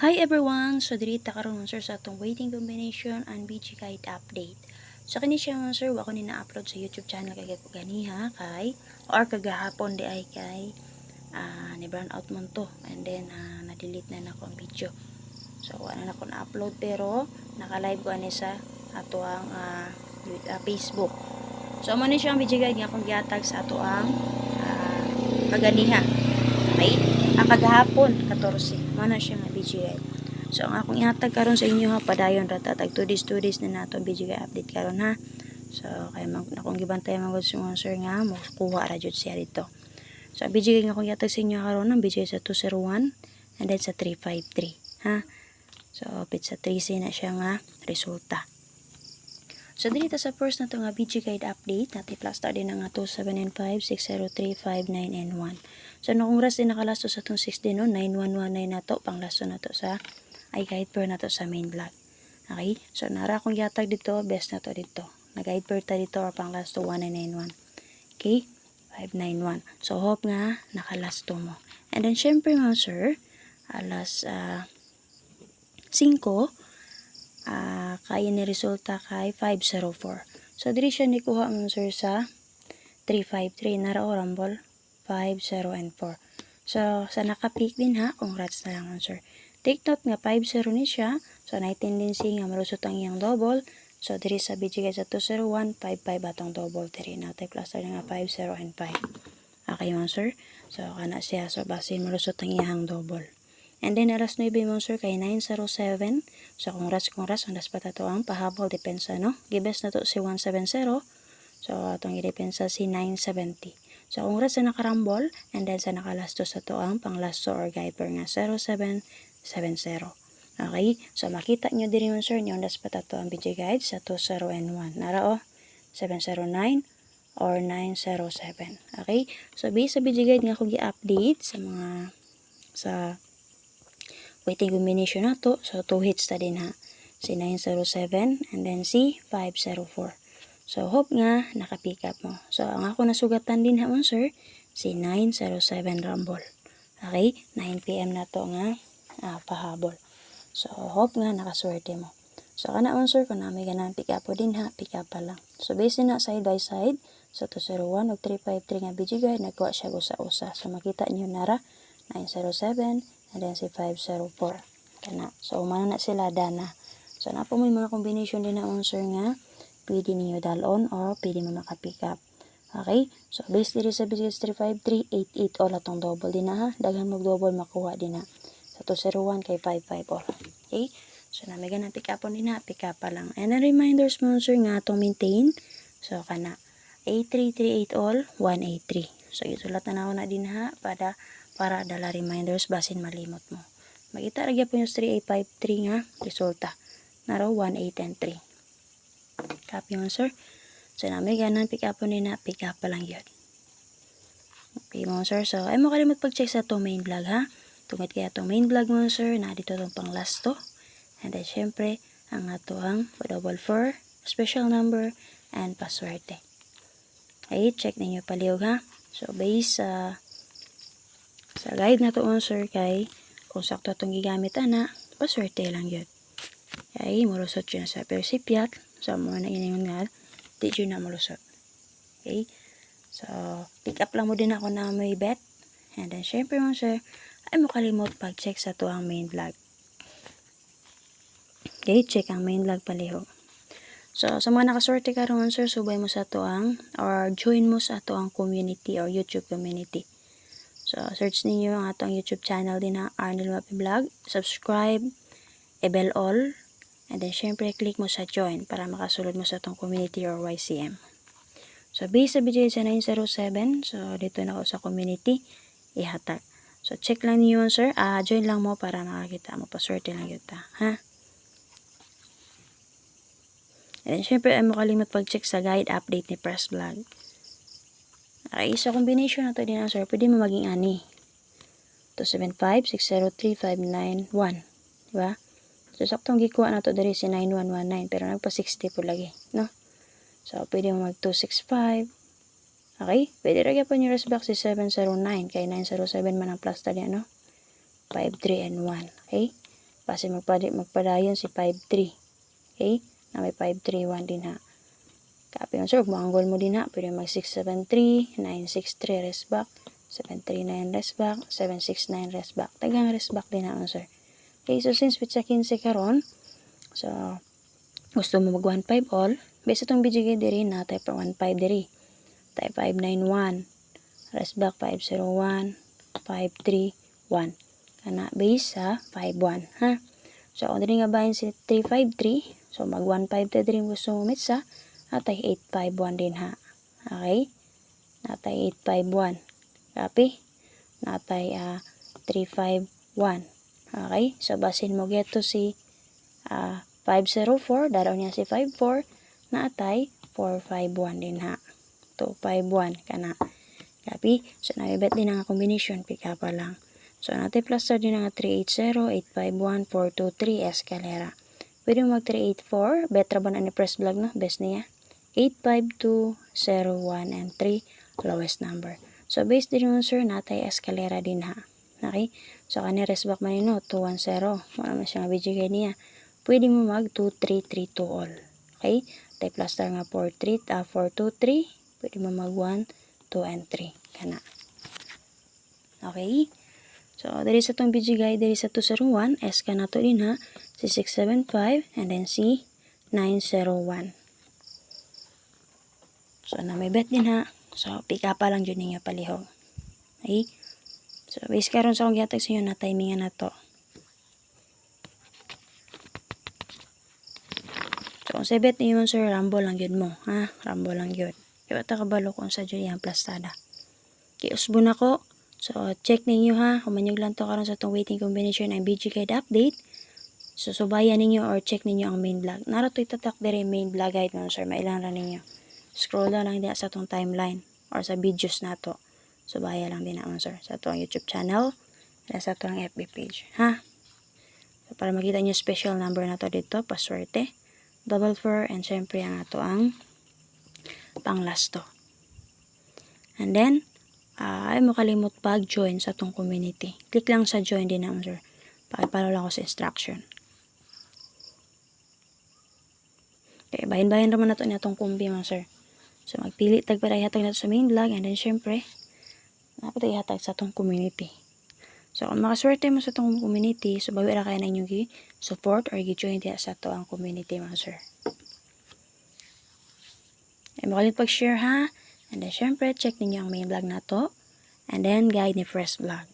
Hi everyone! So, dirita karon sir sa atong waiting combination and BG guide update. So, kani siya sir, wako ni na-upload sa YouTube channel kay ko ganiha kay or kagahapon di ay kay ni brown out man to and then na-delete na nako ang video. So, ano na ko na-upload pero naka-live ko ani sa ato ang Facebook. So, amo ni siya ang BG guide nga akong gihatag sa ato ang kaganiha. Okay? Kagahapon 14 mana siya nga BGI. So ang akong ihatag karon sa inyo ha padayon ra tatag 2 days na nato BGI update karon ha. So kay akong gibantay mga sir nga mo kuha ra jud siya dito. So ang BGI nga akong ihatag sa inyo karon ang BGI sa 201 and then sa 353 ha. So pit sa 3C na siya nga resulta. So dito sa first na to nga BG guide update natin plaster din nga 2795 603 59 and 1. So nung oras din nakalasto sa itong 6 din no 9119 na to panglasto na to sa guide per na to sa main vlog. Okay? So nara akong yatag dito best na to dito. Na-guide per ta dito or panglasto 1991. Okay? 591. So hope nga nakalasto mo. And then syempre mga sir alas 5 kaya ni resulta kay 504. So diri siya ni kuha mga sir sa 353 nara o rumble 5, 0, and 4. So, sa naka-peak din ha, congrats na lang answer. Take note nga 5, 0 ni siya. So, na tendency nga malusot ang iyang double. So, diri sa BGK sa 201, 55 atong double diri. Natin cluster nga 5, 0, and 5. Okay mo sir? So, kana siya. So, basin malusot ang iyang double. And then, alas 9 mo sir kay 907. So, congrats, andas pa tato ang pahabol depensa, no? Gibes na to si 170. So, atong i-depensa si 970. So, kung sa nakarambol, and then sa nakalasto sa to ang panglasto or guiper nga 0770. Okay? So, makita nyo din yung sir nyo, das pa to ang BG guide sa 20 and 1. Nara o, 709 or 907. Okay? So, based sa BG guide nga kung i-update sa mga sa waiting combination na to. So, 2 hits ta din ha. Si 907 and then si 504. So, hope nga naka-pick up mo. So, ang ako nasugatan din ha sir, si 907 rumble. Okay? 9 PM na to nga pahabol. So, hope nga nakaswerte mo. So, kana sir, kung namin ganang pick up po din ha, pick up pa lang. So, based na side by side, so 201 o 353 nga BG guide, nagkuha siya usa-usa. So, makita niyo nara, 907 and then si 504. Kana. So, umano na sila dana. So, na po may mga combination din na sir nga, pwede niyo dalon or pwede mo maka-pick up. Okay? So, based diri sa BGS 353, 88 all atong double din na ha. Daghan mo double makuha din na. Sa 201 kay 55 all. Okay? So, namigan na pick up din na. Pick up pa lang. And a reminder sponsor nga atong maintain. So, kana. 8338 all, 183. So, isulat na ako na din ha. Para dala reminders basin malimot mo. Makita lagi po yung 3853 nga resulta. Naro 18 and 3. Copy mo sir. So namin ganan pick up ni na pick up pa lang yun. Okay mo sir. So ay mo kalimot pag-check sa itong main vlog ha. Tungkol kaya itong main vlog mo sir na dito itong pang last to. And then syempre ang ato ang double 4, special number and password. Okay, check ninyo paliw ha. So based sa guide na to sir kay kung sakto itong gigamit na paswerte lang yun. Okay, mulusot yun sa persipyak. So, mo na inayon nga, di yun na malusot. Okay? So, pick up lang mo din ako na may bet. And then, syempre mo sir, ay mo kalimot pag-check sa to ang main vlog. Okay, check ang main vlog paliho. So, sa mga nakaswerte ka ron sir, subay mo sa to ang, or join mo sa to ang community or YouTube community. So, search ninyo ang atong YouTube channel din na Arnold Mapi Vlog. Subscribe, i-bell all, and then, syempre, click mo sa join para makasulod mo sa itong community or YCM. So, based sa video sa 907, so, dito na ako sa community, ihatag. So, check lang niyo sir. Join lang mo para makakita mo. Paswerte lang yun ta. Ha? And then, syempre, ay mo kalimot pag-check sa guide update ni Press Vlog. Okay, so, combination na to din sir. Pwede mo maging ani. 275, 603, 591. Diba? So, saktong gikuha na to dari si 9119. Pero nagpa 60 po lagi. No? So, pwede mo mag 265. Okay? Pwede lagi po nyo resback si 709. Kaya 907 man ang plus tali, no? 53 and 1. Okay? Base magpadayon si 5-3. Okay? Na may 5-3-1 din ha. Copy mo, sir. Maanggol mo din ha. Pwede mag 6-7-3, 9-6-3 rest back, 7-3-9 rest back, 7-6-9 rest back. Tagang rest back din ha, sir. Okay, so since pitsa 15 karon, so gusto mo mag 1-5 all, base itong BGK diri na type 1-5 diri. Type 5-9-1, rest back 5-0-1, 5-3-1. Kana base sa 5-1 ha. So kung diri nga bahin si 3-5-3, so mag 1-5 ta diri gusto mo mitsa, natay 8-5-1 din ha. Okay? Natay 8-5-1. Copy? Natay 3-5-1. Okay? So basin mo get to si 5-0-4, daraw niya si 5-4, natay 4-5-1 din ha. 2-5-1 kana. Copy? So nabibet din ang combination, pick up lang. So natay cluster din ang 3-8-0, 8-5-1, 4-2-3 escalera. Pwede mo mag 3-8-4, betra ba na ni press vlog no? Best niya. 8-5-2, 0, 1, and 3, lowest number. So based din mo sir, natay escalera din ha. Okay? So kani rest back man no, 2-1-0. Wala man siya nga bigay niya. Pwede mo mag 2-3-3-2 all. Okay? Tay cluster nga 4-2-3. Pwede mo mag 1, 2, and 3. Kana. Okay? So, dari sa itong BGK, dari sa 201, S ka na to din ha. Si 675, and then si 901. So, na may bet din ha. So, pick up pa lang dyan niya palihog. Okay? So, base karon sa akong gihatag sa inyo na timingan na to. So, kung sa bet niyo sir, rambo lang yun mo. Ha? Rambo lang yun. Kaya ta kabalo kung sa dyan yung plastada. Kiusbo na ko. So, check ninyo ha. Kung manyog lang to karon sa itong waiting combination ng BG Guide update. So, subayan ninyo or check ninyo ang main vlog. Narato itatak dire main vlog guide mo, sir. Mailan lang ninyo. Scroll lang din sa itong timeline or sa videos na to. Subayan lang din na, sir. Sa itong YouTube channel at sa itong FB page. Ha? So, para makita nyo special number na to dito, paswerte, double 4, and syempre ang ato ang pang last to. And then, ay mo kalimot pag-join sa itong community. Click lang sa join din naman, sir. Pakipalo lang ako sa instruction. Okay, bahin-bahin naman na ito na itong kumbi mo, sir. So, magpili tagpara ihatag na ito sa main vlog, and then, syempre, dapat ihatag sa itong community. So, kung makaswerte mo sa itong community, so, bawi ra kayo na inyong support or gi-join din sa ito ang community mo, sir. Ay makalit pag-share ha. And then, syempre, check ninyo ang main vlog na to. And then, guide ni Fresh Vlog.